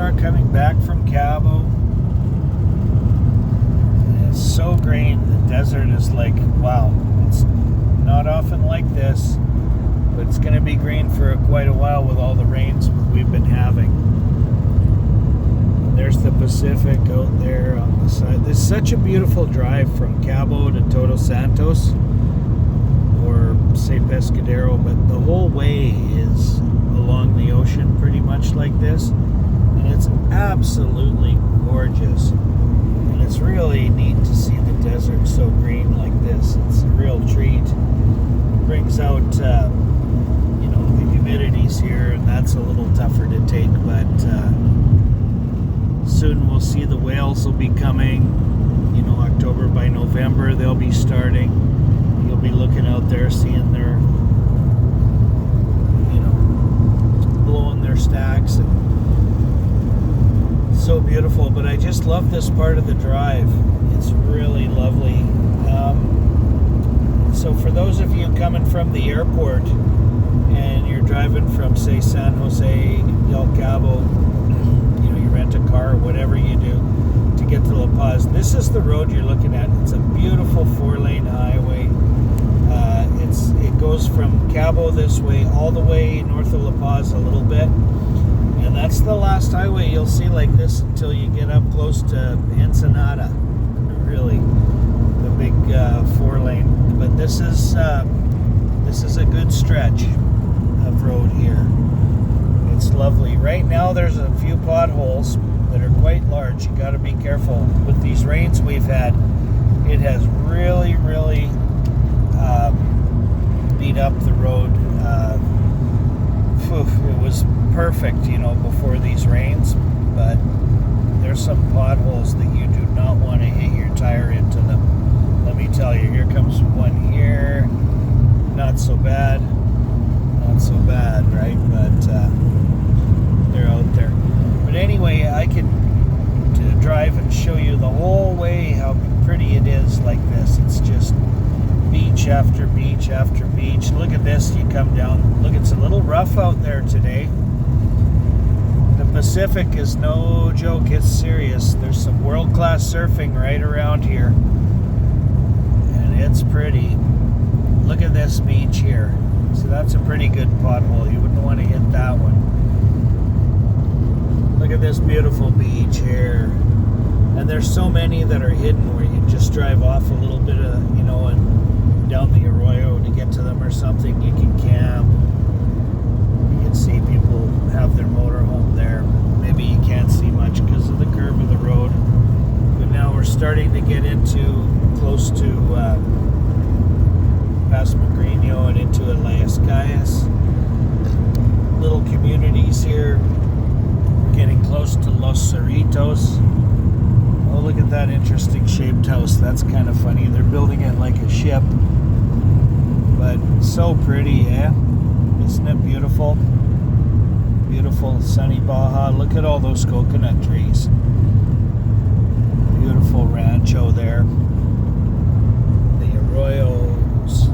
are coming back from Cabo. It's so green. The desert is like, wow. It's not often like this, but it's going to be green for quite a while with all the rains we've been having. There's the Pacific out there on the side. This is such a beautiful drive from Cabo to Todos Santos, or say Pescadero, but the whole way is along the ocean pretty much like this, and it's absolutely gorgeous. And it's really neat to see the desert so green like this. It's a real treat. It brings out the humidities here, and that's a little tougher to take, but soon we'll see the whales will be coming. October by November they'll be starting. You'll be looking out there seeing their blowing their stacks, and so beautiful. But I just love this part of the drive. It's really lovely. So for those of you coming from the airport and you're driving from, say, San Jose, El Cabo, you rent a car or whatever you do to get to La Paz, this is the road you're looking at. It's a beautiful 4-lane highway. It goes from Cabo this way all the way north of La Paz a little bit, and that's the last highway you'll see like this until you get up close to Ensenada, really, the big 4-lane. But this is a good stretch of road here. It's lovely. Right now there's a few potholes that are quite large. You got to be careful with these rains we've had. It has really beat up the road. It was perfect, before these rains, but there's some potholes that you do not want to hit your tire into them. Let me tell you, here comes one here. Not so bad, right? But they're out there. But anyway, I can drive and show you the whole way how pretty it is like this. It's just beach after beach after beach. Look at this. You come down. Look, it's a little rough out there today. The Pacific is no joke. It's serious. There's some world-class surfing right around here, and it's pretty. Look at this beach here. So that's a pretty good pothole. You wouldn't want to hit that one. Look at this beautiful beach here. And there's so many that are hidden where you just drive off a little bit of, and down the arroyo to get to them or something. You can camp. You can see people have their motorhome there. Maybe you can't see much because of the curve of the road. But now we're starting to get into close to past Magrino and into Elias Calles. Little communities here. We're getting close to Los Cerritos. Oh, look at that interesting shaped house. That's kind of funny. They're building it like a ship. But so pretty, eh? Isn't it beautiful? Beautiful sunny Baja. Look at all those coconut trees. Beautiful rancho there. The arroyos.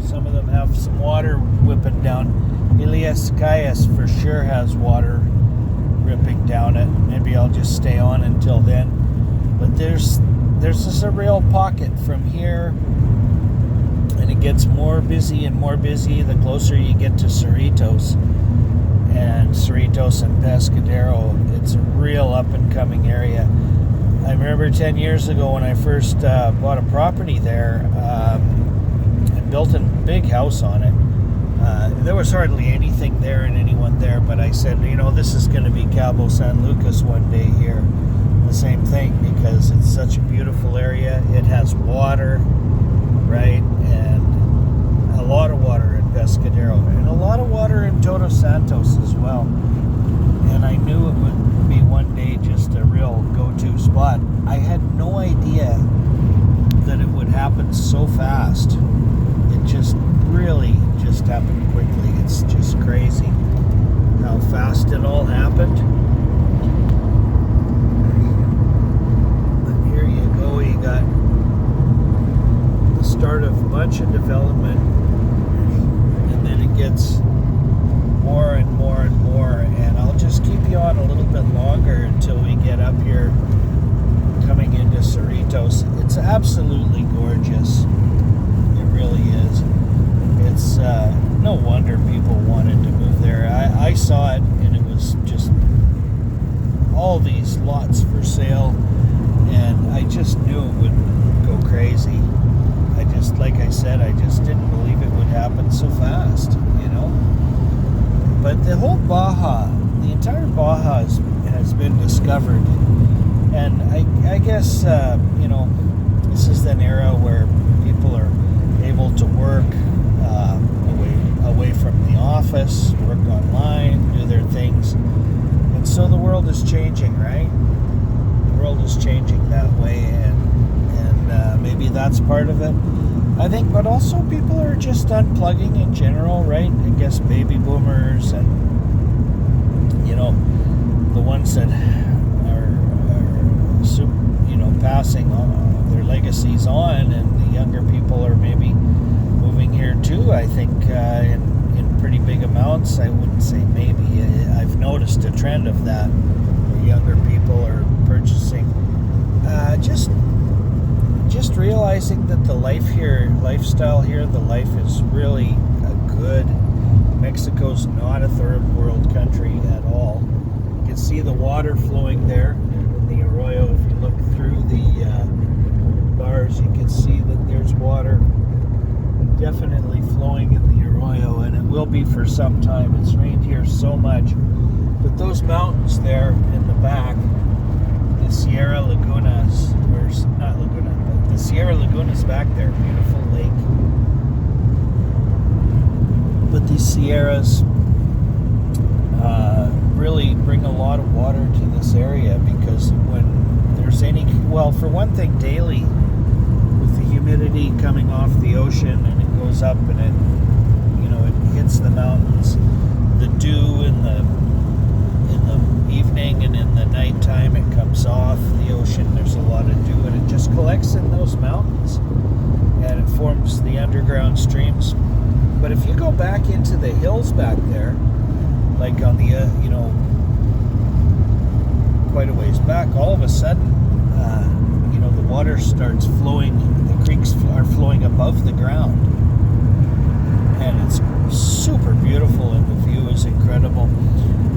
Some of them have some water whipping down. Elias Calles for sure has water ripping down it. Maybe I'll just stay on until then. But there's just a real pocket from here, and it gets more busy and more busy the closer you get to Cerritos and Pescadero. It's a real up and coming area. I remember 10 years ago when I first bought a property there, and built a big house on it. There was hardly anything there and anyone there, but I said, this is going to be Cabo San Lucas one day here. The same thing, because it's such a beautiful area. It has water, right? And a lot of water in Pescadero, and a lot of water in Todos Santos as well. And I knew it would be one day just a real go-to spot. I had no idea that it would happen so fast. It just really just happened quickly. It's just crazy how fast it all happened. You got the start of a bunch of development, and then it gets more and more and more, and I'll just keep you on a little bit longer. saw it, and it was just all these lots for sale, and I just knew it would go crazy. Like I said, I just didn't believe it would happen so fast, you know. But the whole Baja, the entire Baja has been discovered, and I guess, you know, this is an era where people are able to work away from the office, work online, do their things, and so the world is changing, right? The world is changing that way, and maybe that's part of it, I think. But also people are just unplugging in general, right? I guess baby boomers and, you know, the ones that are you know, passing on their legacies on, and the younger people are maybe moving here too, I think, in pretty big amounts. I wouldn't say maybe. I've noticed a trend of that, where younger people are purchasing, just realizing that the lifestyle here, the life is really good. Mexico's not a third world country at all. You can see the water flowing there in the arroyo. If you look through the bars, you can see that there's water definitely flowing in the arroyo, and it will be for some time. It's rained here so much. But those mountains there in the back, the Sierra Lagunas, or not Laguna, but the Sierra Lagunas back there, beautiful lake. But these Sierras really bring a lot of water to this area, because when there's any, well, for one thing, daily, with the humidity coming off the ocean, and it goes up, and it, you know, it hits the mountains, the dew in the evening and in the nighttime, it comes off the ocean. There's a lot of dew, and it just collects in those mountains, and it forms the underground streams. But if you go back into the hills back there, like on the, you know, quite a ways back, all of a sudden, you know, the water starts flowing, the creeks are flowing above the ground, and it's super beautiful, and the view is incredible.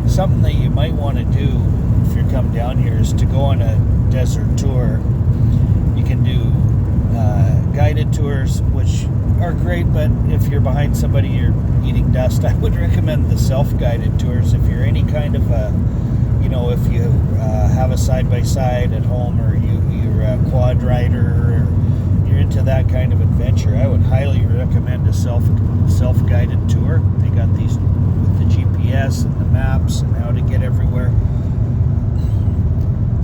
Something that you might want to do if you come down here is to go on a desert tour. You can do guided tours, which are great, but if you're behind somebody, you're eating dust. I would recommend the self-guided tours if you're any kind of a, you know, if you have a side-by-side at home, or you're a quad rider, or you're into that kind of adventure. I would highly recommend a self-guided tour. They got these with the GPS and the maps and how to get everywhere.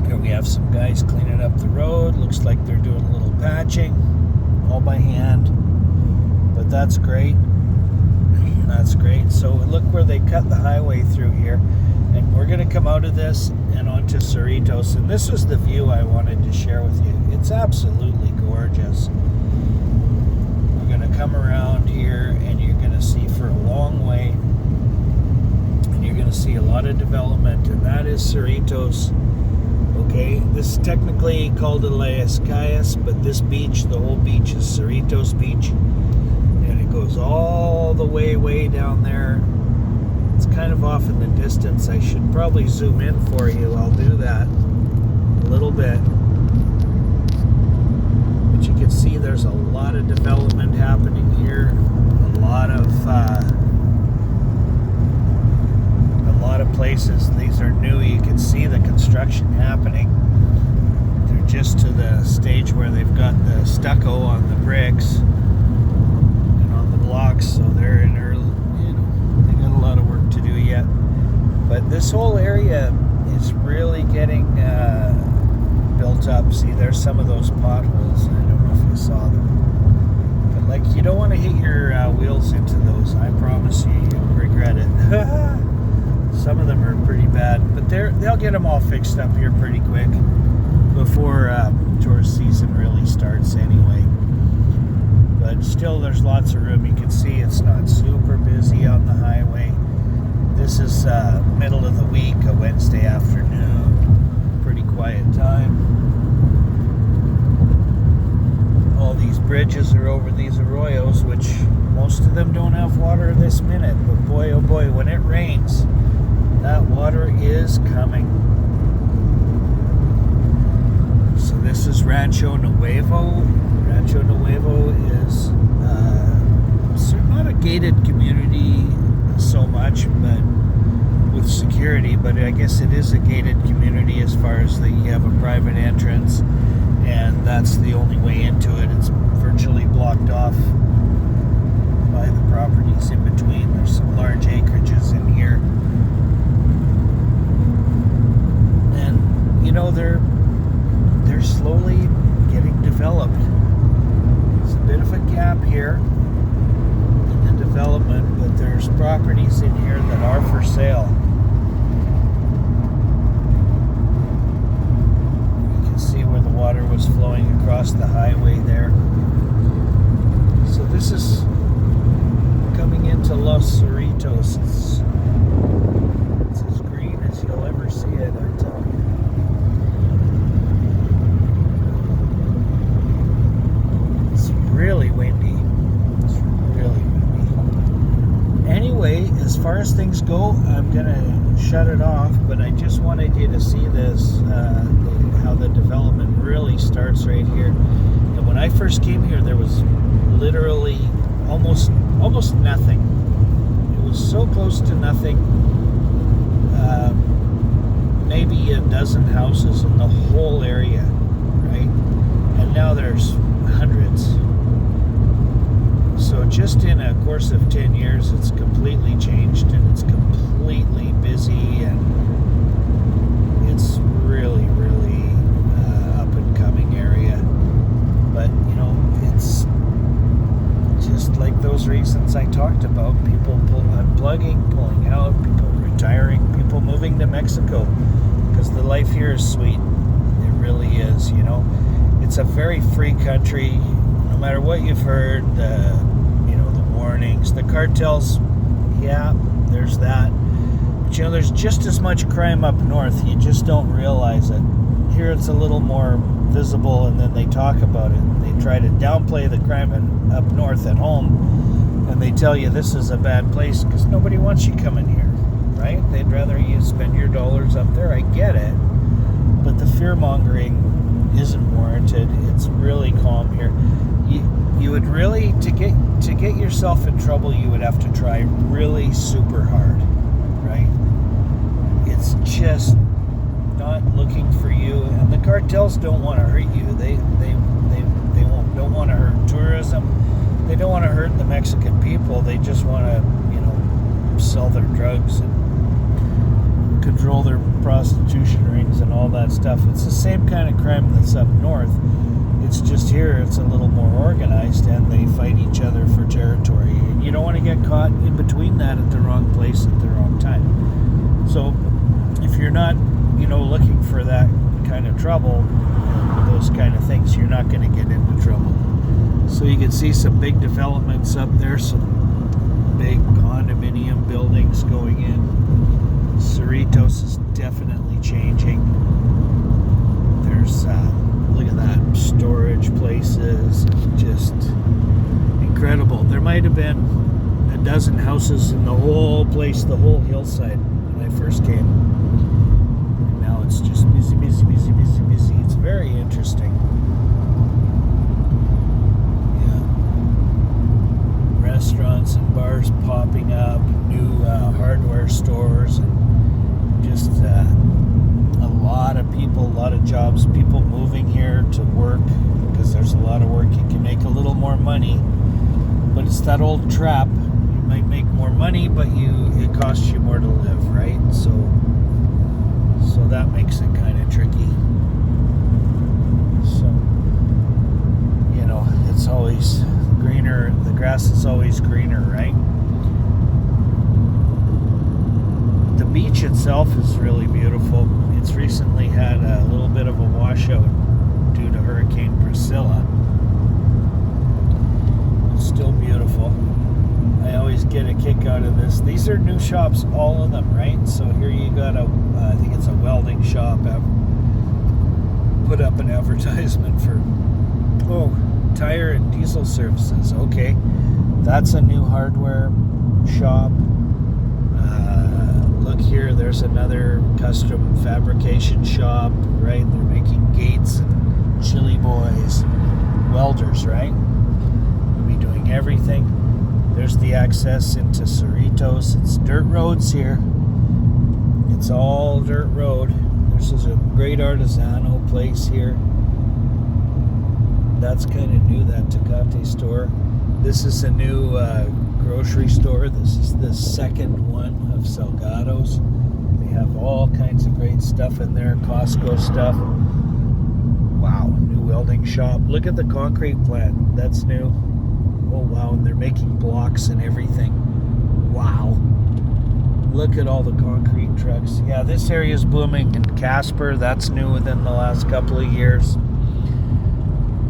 Here we have some guys cleaning up the road. Looks like they're doing a little patching, all by hand, but that's great. That's great. So look where they cut the highway through here, and we're going to come out of this and onto Cerritos, and this was the view I wanted to share with you. It's absolutely gorgeous. We're going to come around here, and you're going to see for a long way, and you're going to see a lot of development, and that is Cerritos. Okay, this is technically called Las Calles, but this beach, the whole beach, is Cerritos Beach, and it goes all the way down there. It's kind of off in the distance. I should probably zoom in for you. I'll do that a little bit. But you can see there's a lot of development happening here. A lot of places. These are new. You can see the construction happening. They're just to the stage where they've got the stucco on the bricks and on the blocks, so they're in early, you know, they got a lot of work to do yet. But this whole area is really getting built up. See, there's some of those potholes. I don't know if you saw them, but like, you don't want to hit your wheels into those. I promise you, you'll regret it. Some of them are pretty bad, but they'll get them all fixed up here pretty quick before tourist season really starts anyway. But still, there's lots of room. You can see it's not super busy on the highway. This is middle of the week, a Wednesday afternoon. Pretty quiet time. All these bridges are over these arroyos, which most of them don't have water this minute. But boy, oh boy, when it rains, is coming. So this is Rancho Nuevo. Rancho Nuevo is not a gated community so much, but with security. But I guess it is a gated community as far as that you have a private entrance, and that's the only way into it. It's virtually blocked off by the properties in between. There's some large acreages in here, and you know they're slowly getting developed. There's a bit of a gap here in the development, but there's properties in here that are for sale. You can see where the water was flowing across the highway there. So this is coming into Los Cerritos. It's as green as you'll ever see it, I tell you. It's really windy. It's really windy. Anyway, as far as things go, I'm gonna shut it off, but I just wanted you to see this, how the development really starts right here. And when I first came here, there was literally almost nothing. It was so close to nothing. Maybe a dozen houses in the whole area, right? And now there's hundreds. So just in a course of 10 years, it's completely changed, and it's completely busy, and it's really, really up and coming area. But you know, it's just like those reasons I talked about: people unplugging, pulling out, people retiring, people moving to Mexico, because the life here is sweet. It really is. You know, it's a very free country. No matter what you've heard, the warnings, the cartels, yeah, there's that. But you know, there's just as much crime up north. You just don't realize it. Here it's a little more visible, and then they talk about it. They try to downplay the crime up north at home, and they tell you this is a bad place because nobody wants you coming here, right? They'd rather you spend your dollars up there. I get it, but the fear-mongering isn't warranted. It's really calm here. You would really, to get yourself in trouble, you would have to try really super hard, right? It's just not looking for you, and the cartels don't want to hurt you. They don't want to hurt tourism. They don't want to hurt the Mexican people. They just want to, sell their drugs and control their prostitution rings and all that stuff. It's the same kind of crime that's up north. It's just here it's a little more organized, and they fight each other for territory. And you don't want to get caught in between that at the wrong place at the wrong time. So if you're not, looking for that kind of trouble, those kind of things, you're not going to get into trouble. So you can see some big developments up there, some big condominium buildings going in. Cerritos is definitely changing. There's look at that, storage places, just incredible. There might have been a dozen houses in the whole place, the whole hillside when I first came. And now it's just busy. It's very interesting. Yeah. Restaurants and bars popping up, new hardware stores, and just a lot of people, a lot of jobs, people moving here to work because there's a lot of work. You can make a little more money, but it's that old trap. You might make more money, but it costs you more to live, right? So that makes it kind of tricky. So, it's always greener. The grass is always greener, right? The beach itself is really beautiful. It's recently had a little bit of a washout due to Hurricane Priscilla. It's still beautiful. I always get a kick out of this. These are new shops, all of them, right? So here you got I think it's a welding shop. Put up an advertisement for, tire and diesel services. Okay, that's a new hardware shop. Look here, there's another custom fabrication shop, right? They're making gates and chili boys, welders, right? We'll be doing everything. There's the access into Cerritos. It's dirt roads here. It's all dirt road. This is a great artisanal place here. That's kind of new, that Tecate store. This is a new grocery store. This is the second one of Salgado's. They have all kinds of great stuff in there. Costco stuff. Wow, new welding shop. Look at the concrete plant. That's new. Oh wow, and they're making blocks and everything. Wow. Look at all the concrete trucks. Yeah, this area is booming. And Casper, that's new within the last couple of years.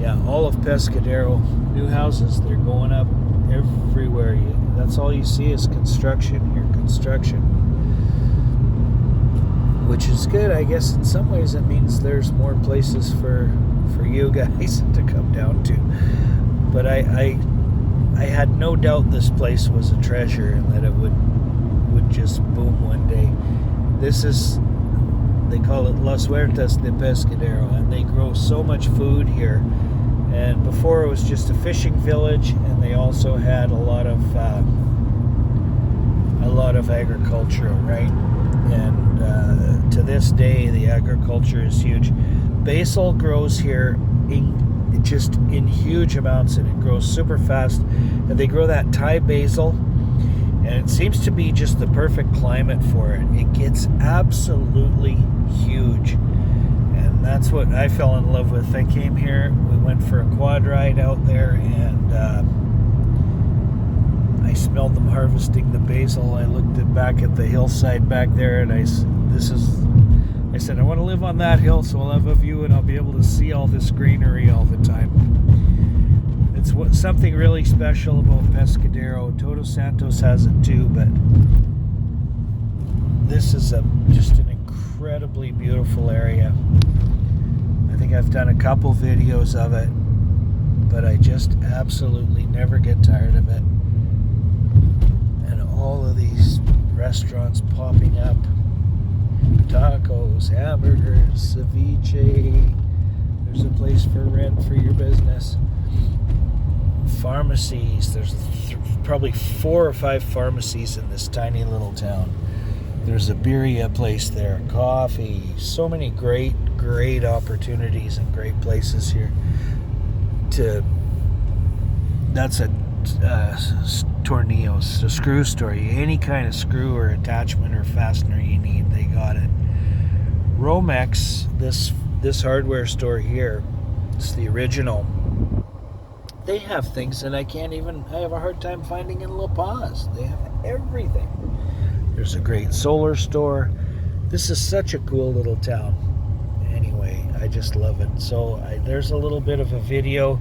Yeah, all of Pescadero. New houses, they're going up everywhere. That's all you see is construction here, construction. Which is good, I guess. In some ways it means there's more places for you guys to come down to. But I had no doubt this place was a treasure and that it would just boom one day. This is, they call it Las Huertas de Pescadero, and they grow so much food here. And before it was just a fishing village, and they also had a lot of agriculture, right? And to this day, the agriculture is huge. Basil grows here in huge amounts, and it grows super fast. And they grow that Thai basil, and it seems to be just the perfect climate for it. It gets absolutely huge. And that's what I fell in love with. I came here, we went for a quad ride out there, and I smelled them harvesting the basil. I looked back at the hillside back there, and I said, I want to live on that hill so I'll have a view and I'll be able to see all this greenery all the time. It's something really special about Pescadero. Todos Santos has it too, but this is just an incredibly beautiful area. I think I've done a couple videos of it, but I just absolutely never get tired of it. And all of these restaurants popping up. Tacos, hamburgers, ceviche. There's a place for rent for your business. Pharmacies. There's probably 4 or 5 pharmacies in this tiny little town. There's a birria place there, coffee, so many great opportunities and great places here. That's a tornillos, a screw store. Any kind of screw or attachment or fastener you need, they got it. Romex, this hardware store here, it's the original. They have things that I have a hard time finding in La Paz. They have everything. There's a great solar store. This is such a cool little town. Anyway, I just love it. So there's a little bit of a video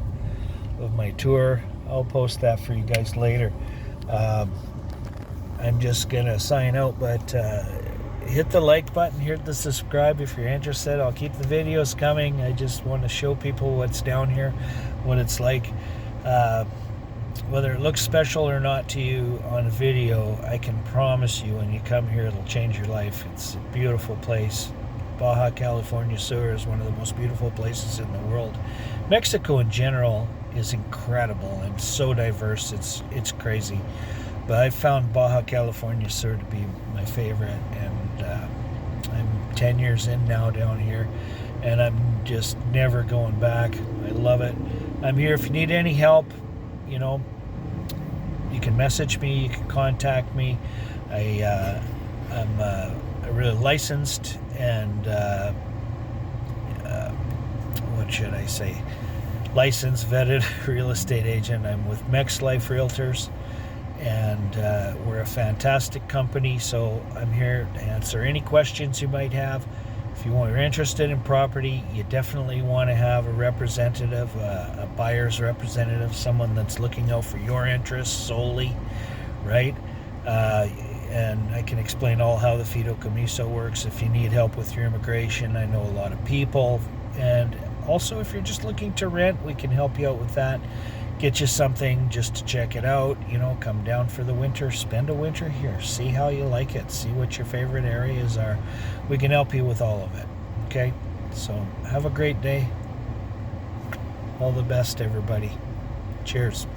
of my tour. I'll post that for you guys later. I'm just gonna sign out, but hit the like button, hit the subscribe if you're interested. I'll keep the videos coming. I just want to show people what's down here, what it's like. Whether it looks special or not to you on a video, I can promise you when you come here, it'll change your life. It's a beautiful place. Baja California Sur is one of the most beautiful places in the world. Mexico in general is incredible and so diverse. It's crazy. But I found Baja California Sur to be my favorite, and I'm 10 years in now down here, and I'm just never going back. I love it. I'm here if you need any help. You know, you can message me, you can contact me. I'm really licensed and what should I say? Licensed, vetted real estate agent. I'm with Mex Life Realtors, and we're a fantastic company. So I'm here to answer any questions you might have. If you're interested in property, you definitely want to have a representative, a buyer's representative, someone that's looking out for your interests solely, right? And I can explain all how the fideicomiso works. If you need help with your immigration, I know a lot of people. And also, if you're just looking to rent, we can help you out with that. get you something just to check it out. Come down for the winter, spend a winter here, see how you like it, see what your favorite areas are. We can help you with all of it. Okay, so have a great day. All the best, everybody. Cheers.